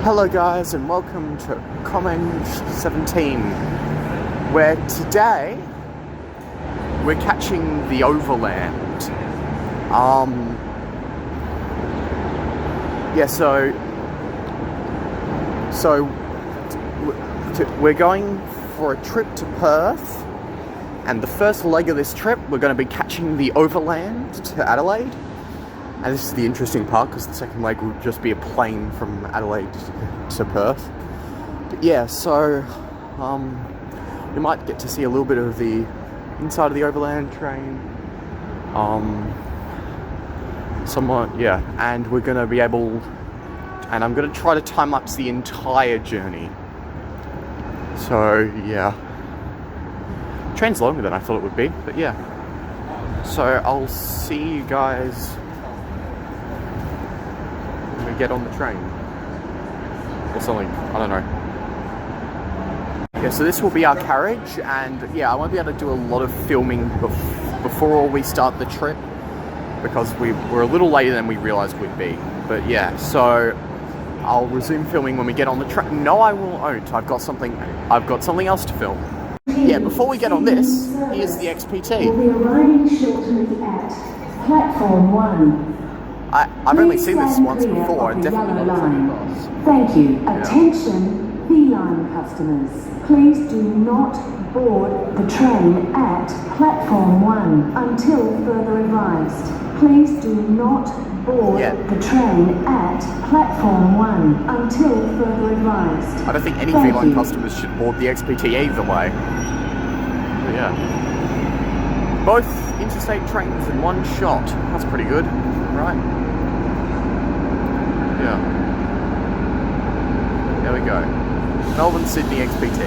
Hello guys and welcome to Comment 17, where today we're catching the Overland. We're going for a trip to Perth, and the first leg of this trip we're going to be catching the Overland to Adelaide. And this is the interesting part, because the second leg will just be a plane from Adelaide to Perth. But yeah, so you might get to see a little bit of the inside of the Overland train. And we're going to be able, and I'm going to try to time-lapse the entire journey. So yeah, train's longer than I thought it would be, but yeah. So I'll see you guys when we get on the train or something, I don't know. Yeah, so this will be our carriage, and yeah, I won't be able to do a lot of filming before we start the trip because we're a little later than we realized we'd be. But yeah, so I'll resume filming when we get on the train. No, I won't. I've got something else to film. Yeah, before we get on this, here's the XPT. We'll be arriving shortly at platform 1. I've only seen this once before, and definitely not line. Thank you. Yeah. Attention, V-line customers. Please do not board the train at platform 1 until further advised. Please do not board the train at platform 1 until further advised. I don't think any V-line customers should board the XPT either way. But yeah. Both interstate trains in one shot. That's pretty good, right? Yeah. There we go. Melbourne, Sydney XPT.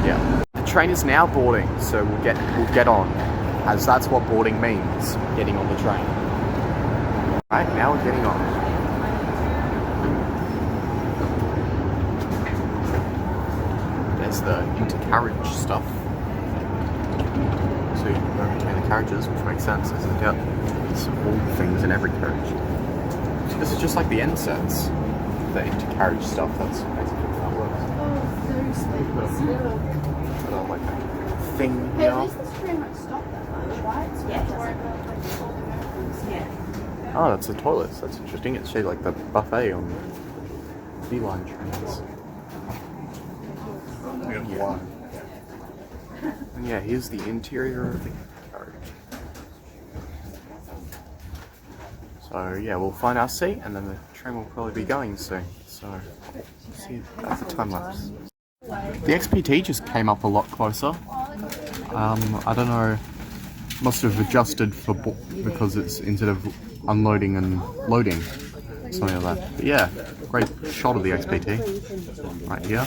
Yeah. The train is now boarding, so we'll get on, as that's what boarding means, getting on the train. Right, now we're getting on. There's the intercarriage stuff. So you can go between the carriages, which makes sense, as they get all things in every carriage. This is just like the end sets, the intercarriage stuff. That's basically how it works. Oh, like a thing here. Hey, at least this train won't stop that much, right? So yeah. Oh, that's the toilets. That's interesting. It's shaped like the buffet on V-line trains. Yeah. And yeah, here's the interior of the carriage. So yeah, we'll find our seat, and then the train will probably be going soon. So see, that's the time lapse. The XPT just came up a lot closer. I don't know, must have adjusted for because it's instead of unloading and loading, something like that. But yeah, great shot of the XPT right here.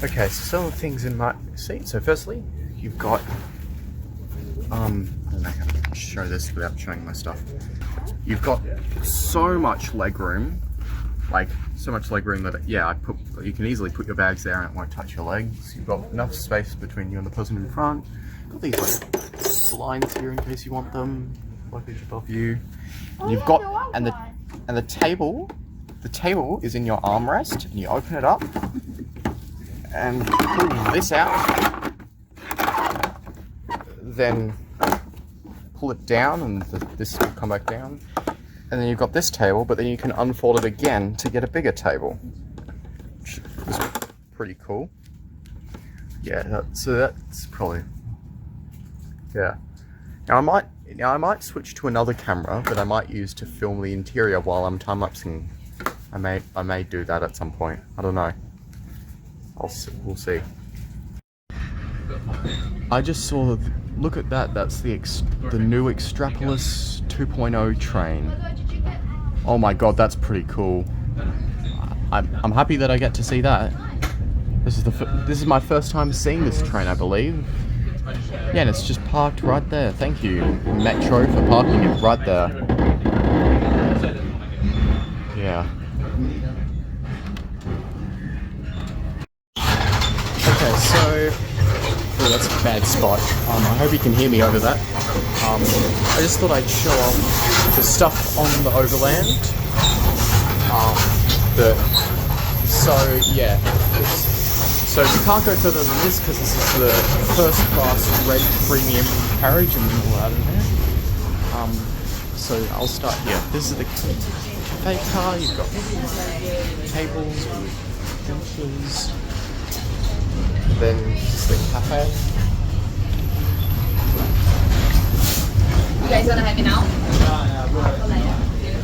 Okay, so some of the things in my seat. So firstly, you've got I don't know how to show this without showing my stuff. You've got so much leg room, like so much leg room that you can easily put your bags there and it won't touch your legs. You've got enough space between you and the person in front. Got these like blinds here in case you want them, luggage above you. And you've got and the table is in your armrest, and you open it up and pull this out, then pull it down, and this will come back down, and then you've got this table, but then you can unfold it again to get a bigger table, which is pretty cool. Yeah, that's probably, yeah. Now I might switch to another camera that I might use to film the interior while I'm time-lapsing. I may do that at some point. I don't know. We'll see. I just saw look at that. That's the new Extrapolis 2.0 train. Oh my god, that's pretty cool. I'm happy that I get to see that. This is my first time seeing this train, I believe. Yeah, and it's just parked right there. Thank you, Metro, for parking it right there. Yeah. Okay, so the Oh, that's a bad spot. I hope you can hear me over that. I just thought I'd show off the stuff on the Overland. So yeah, so you can't go further than this because this is the first class red premium carriage and all out of there. So I'll start here. This is the cafe car. You've got tables with benches. Then just the cafe. You guys wanna have it now?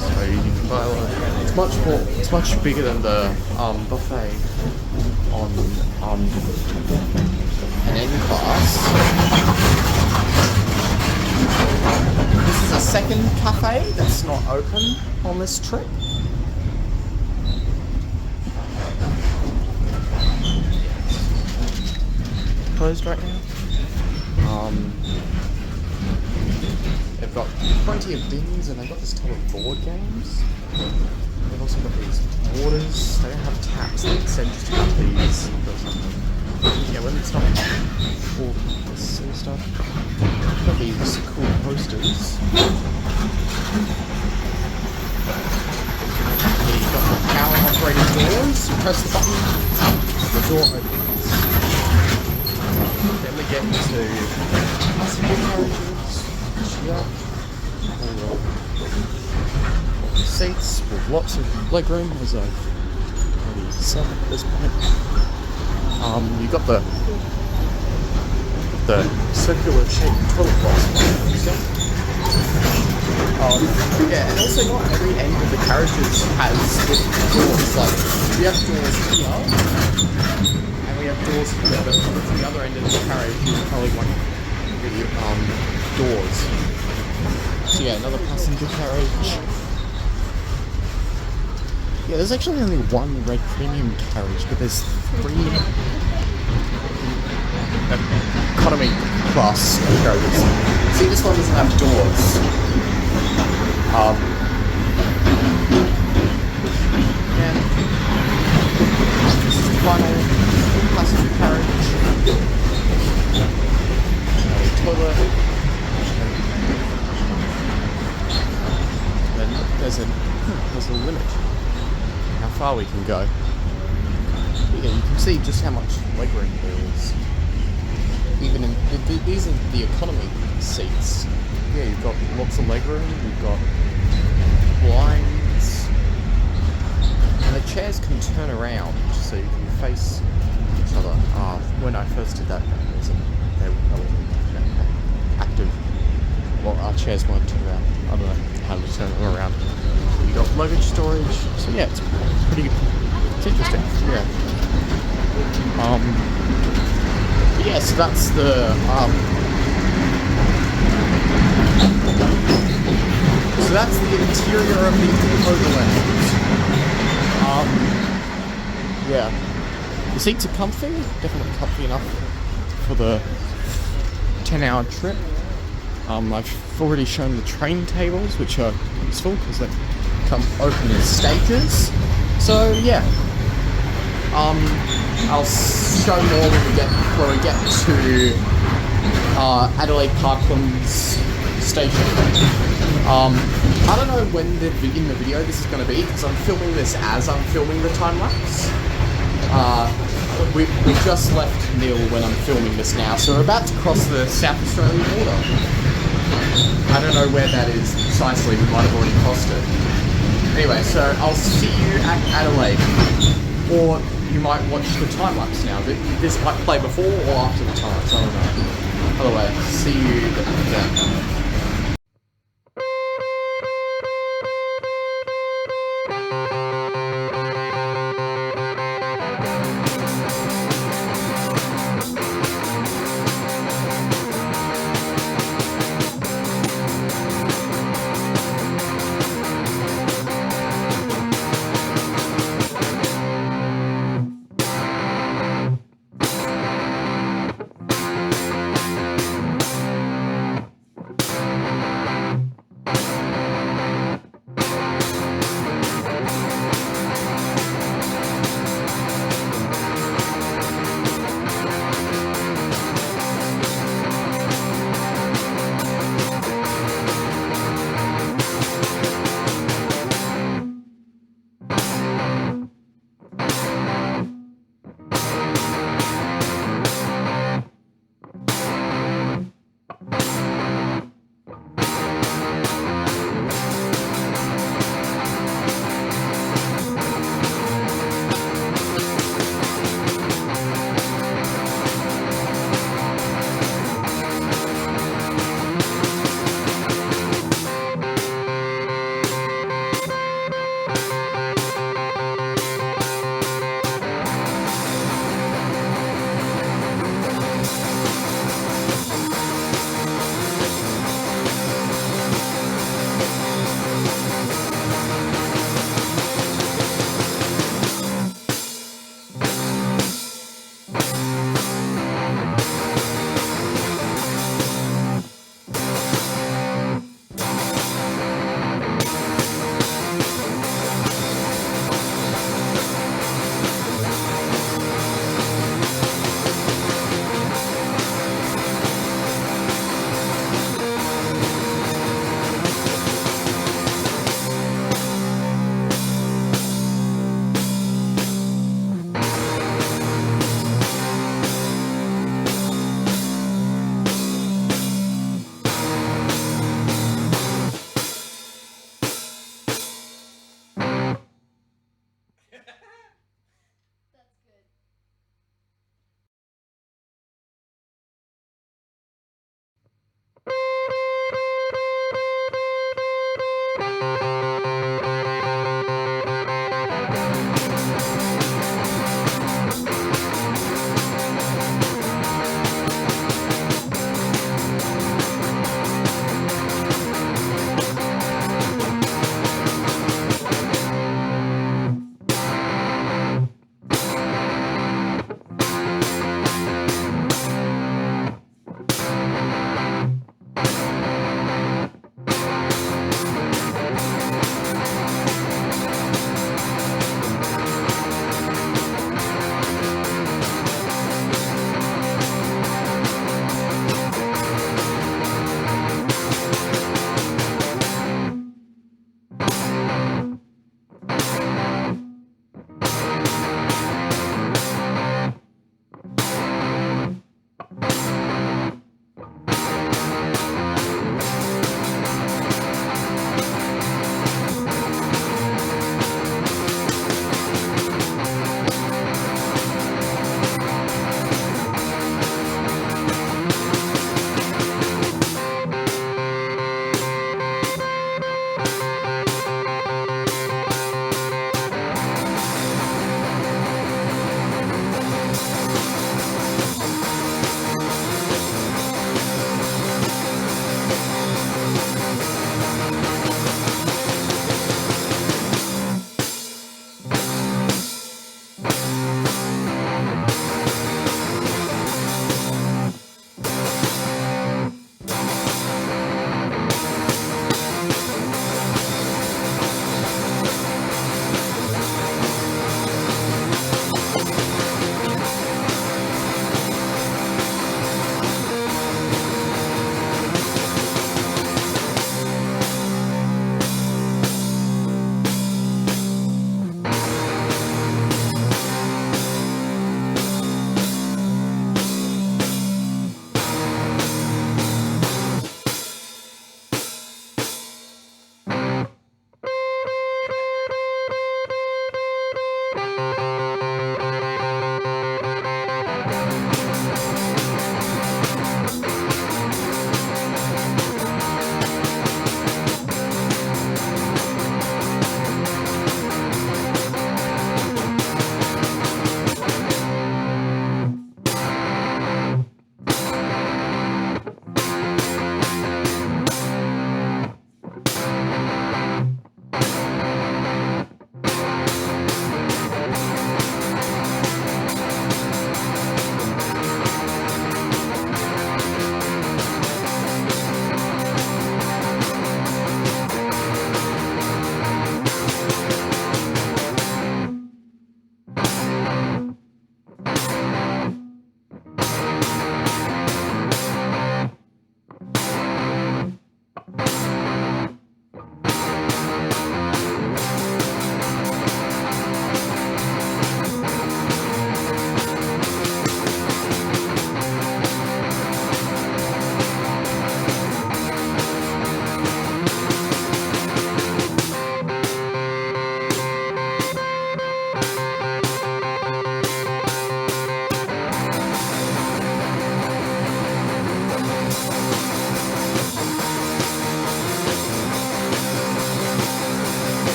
So you can buy it's much bigger than the buffet on an N class. This is a second cafe that's not open on this trip. Closed right now. They've got plenty of bins and they've got this type of board games. They've also got these waters. They don't have taps. They said just have these. Yeah, when it's not all this sort of stuff. They've got these cool posters. You've got the power operated doors. You press the button, the door opens. Then we get into passenger carriages. Here, all the seats with lots of legroom, as I've already said at this point. You've got the circular shaped toilet box. Yeah, and also not every end of the carriages has doors. Like we have doors here, and we have doors here, but the other end of the carriage you probably want the doors. So yeah, another passenger carriage. Yeah, there's actually only one red premium carriage, but there's 3 economy class carriages. See, this one doesn't have doors. Yeah. This is the final passenger carriage. Toilet. Then there's a limit how far we can go. Yeah, you can see just how much legroom there is. Even in these are the economy seats. Yeah, you've got lots of legroom. You've got blinds, and the chairs can turn around so you can face each other. When I first did that, that wasn't active. Well, our chairs weren't turned around. I don't know how to turn them around. You got luggage storage, so yeah, it's pretty. It's interesting. Yeah. Yeah, so that's the interior of the Overland. Yeah, the seats are comfy, definitely comfy enough for the 10-hour trip. I've already shown the train tables, which are useful because they come open in stages. So yeah, I'll show more when we get to Adelaide Parklands station. I don't know when in the video this is going to be because I'm filming this as I'm filming the time lapse. We just left Neil when I'm filming this now, so we're about to cross the South Australian border. I don't know where that is precisely, we might have already crossed it. Anyway, so I'll see you at Adelaide, or you might watch the time lapse now. This might play before or after the time lapse, I don't know. By the way, see you then.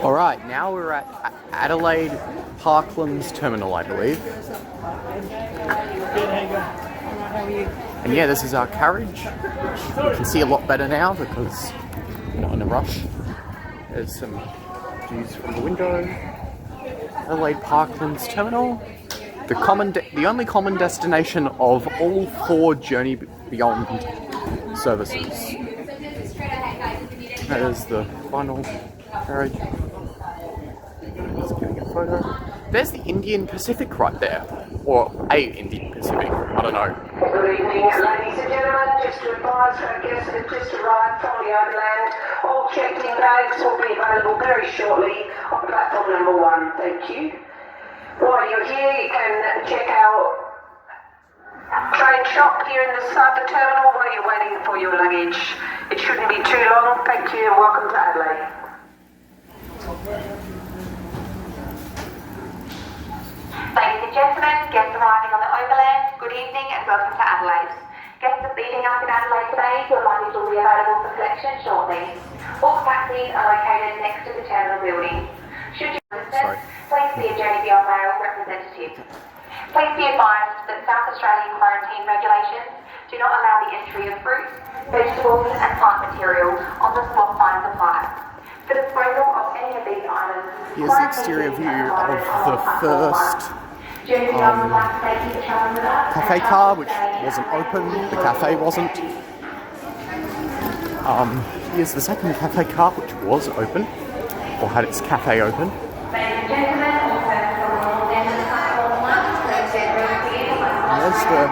Alright, now we're at Adelaide Parklands Terminal, I believe. And yeah, this is our carriage. You can see a lot better now because we're not in a rush. There's some views from the window. Adelaide Parklands Terminal. The only common destination of all 4 Journey Beyond services. That is the final carriage. Just getting a photo. There's the Indian Pacific right there. Or a Indian Pacific, I don't know. Good evening, ladies and gentlemen. Just to advise our guests that have just arrived from the Overland, all checked-in bags will be available very shortly on platform number 1. Thank you. While you're here, you can check out train shop here inside the terminal while you're waiting for your luggage. It shouldn't be too long. Thank you and welcome to Adelaide. Ladies and gentlemen, guests arriving on the Overland, good evening and welcome to Adelaide. Guests leaving us in Adelaide today, your luggage will be available for collection shortly. All taxis are located next to the terminal building. Should you visit, please see a Journey Beyond Rail representative. Please be advised that South Australian quarantine regulations do not allow the entry of fruit, vegetables and plant material on the spot line supply. For disposal of any of these items, Here's the exterior view of the first cafe car, which wasn't open. The cafe wasn't. Here's the second cafe car, which was open, or had its cafe open. And there's the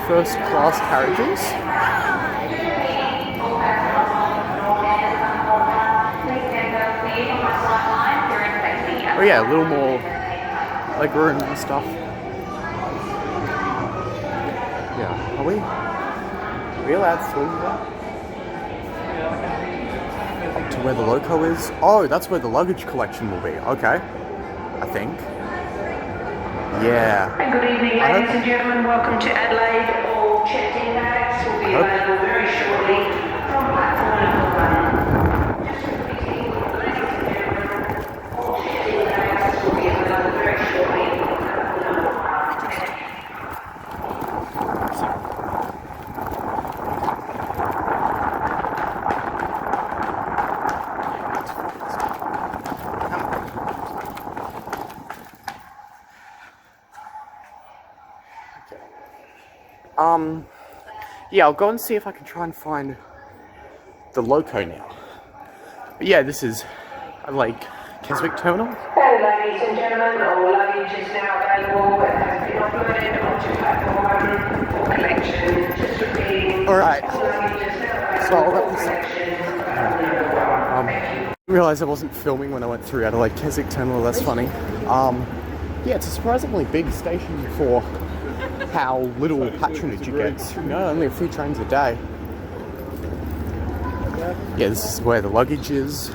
first class carriages. Oh yeah, a little more legroom and stuff. Yeah, are we allowed through that? Up to where the loco is? Oh, that's where the luggage collection will be. Okay, I think. Yeah. And good evening, ladies and gentlemen. Welcome to Adelaide. All checked-in bags will be available very shortly from platform number 1. Just repeating, ladies and gentlemen, all checked-in bags will be available very shortly from platform number 1. Yeah, I'll go and see if I can try and find the loco now. But yeah, this is like Keswick Terminal. And ladies and gentlemen, all luggage is now available and has been uploaded onto platform 1 for collection. Just repeating, Alright, all luggage is now so I'll available let for this. collection from platform number 1. Thank you. I realised I wasn't filming when I went through Adelaide Keswick Terminal. That's funny. Yeah, it's a surprisingly big station for how little patronage it gets. You know, only a few trains a day. Yeah, this is where the luggage is.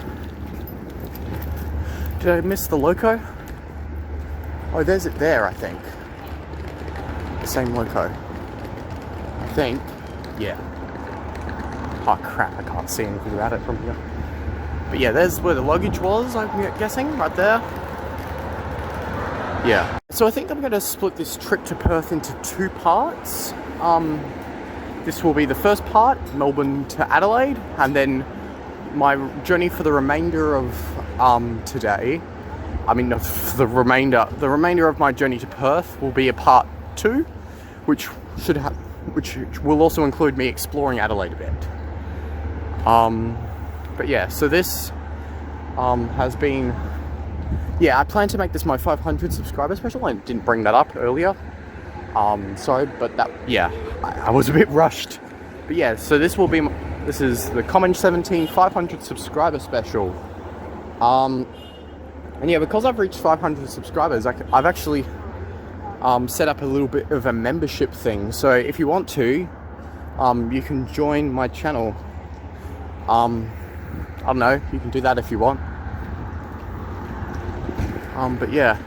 Did I miss the loco? Oh, there's it there, I think. The same loco. I think. Yeah. Oh crap, I can't see anything about it from here. But yeah, there's where the luggage was, I'm guessing, right there. Yeah. So I think I'm going to split this trip to Perth into 2 parts. This will be the first part, Melbourne to Adelaide, and then my journey for the remainder of today. I mean, the remainder of my journey to Perth will be a part 2, which will also include me exploring Adelaide a bit. But yeah, so this has been. Yeah, I plan to make this my 500 subscriber special. I didn't bring that up earlier. Sorry, but that, yeah, I was a bit rushed. But yeah, so this is the Common 17 500 subscriber special. And yeah, because I've reached 500 subscribers, I've actually set up a little bit of a membership thing. So if you want to, you can join my channel. I don't know, you can do that if you want. But yeah,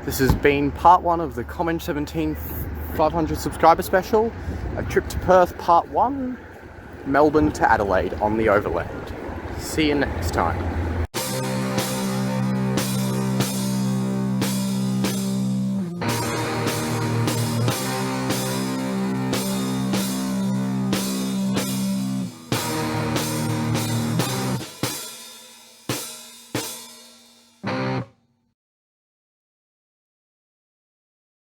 this has been part 1 of the Common 17 500 subscriber special, a trip to Perth part 1, Melbourne to Adelaide on the Overland. See you next time.